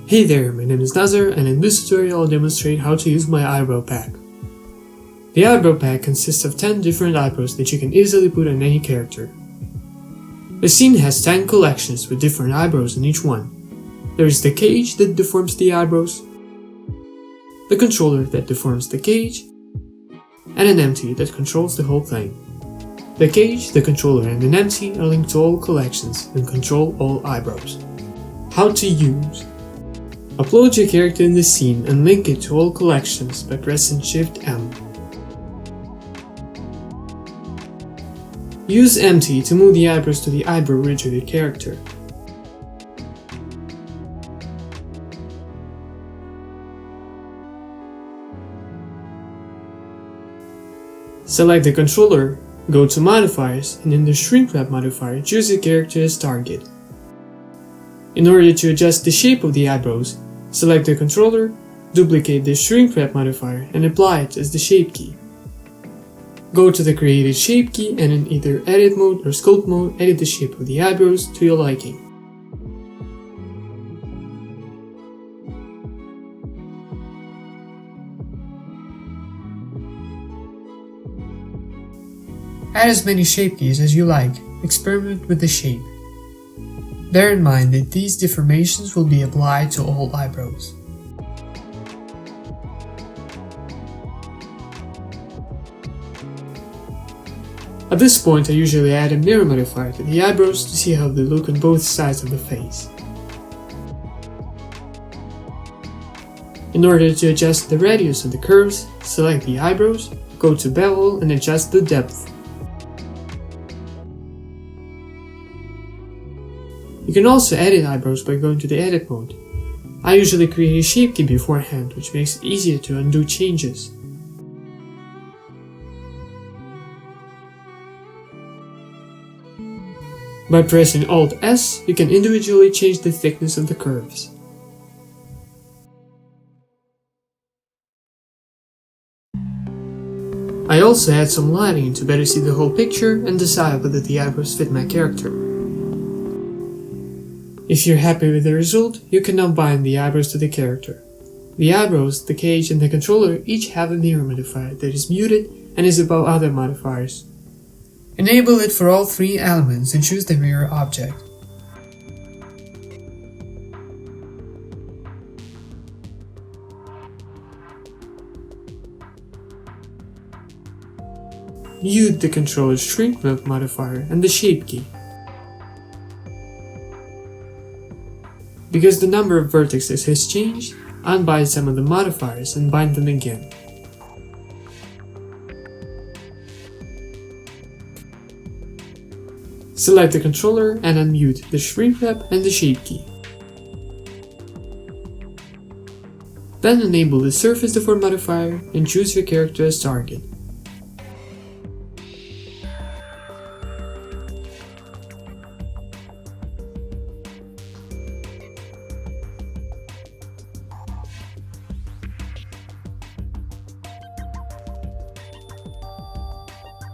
Hey there, my name is Nazar, and in this tutorial I'll demonstrate how to use my eyebrow pack. The eyebrow pack consists of 10 different eyebrows that you can easily put on any character. The scene has 10 collections with different eyebrows in each one. There is the cage that deforms the eyebrows, the controller that deforms the cage, and an empty that controls the whole thing. The cage, the controller, and an empty are linked to all collections and control all eyebrows. How to use: upload your character in the scene and link it to all collections by pressing Shift-M. Use Empty to move the eyebrows to the eyebrow ridge of your character. Select the controller, go to Modifiers, and in the Shrink Wrap modifier, choose your character as target. In order to adjust the shape of the eyebrows, select the controller, duplicate the Shrink Wrap modifier, and apply it as the Shape key. Go to the Created Shape key and in either Edit mode or Sculpt mode, edit the shape of the eyebrows to your liking. Add as many shape keys as you like, experiment with the shape. Bear in mind that these deformations will be applied to all eyebrows. At this point I usually add a mirror modifier to the eyebrows to see how they look on both sides of the face. In order to adjust the radius of the curves, select the eyebrows, go to Bevel and adjust the depth. You can also edit eyebrows by going to the Edit mode. I usually create a shape key beforehand, which makes it easier to undo changes. By pressing Alt-S, you can individually change the thickness of the curves. I also add some lighting to better see the whole picture and decide whether the eyebrows fit my character. If you're happy with the result, you can now bind the eyebrows to the character. The eyebrows, the cage, and the controller each have a mirror modifier that is muted and is above other modifiers. Enable it for all 3 elements and choose the mirror object. Mute the controller's Shrink Wrap modifier and the Shape key. Because the number of vertices has changed, unbind some of the modifiers and bind them again. Select the controller and unmute the Shrink Wrap and the Shape key. Then enable the Surface Deform modifier and choose your character as target.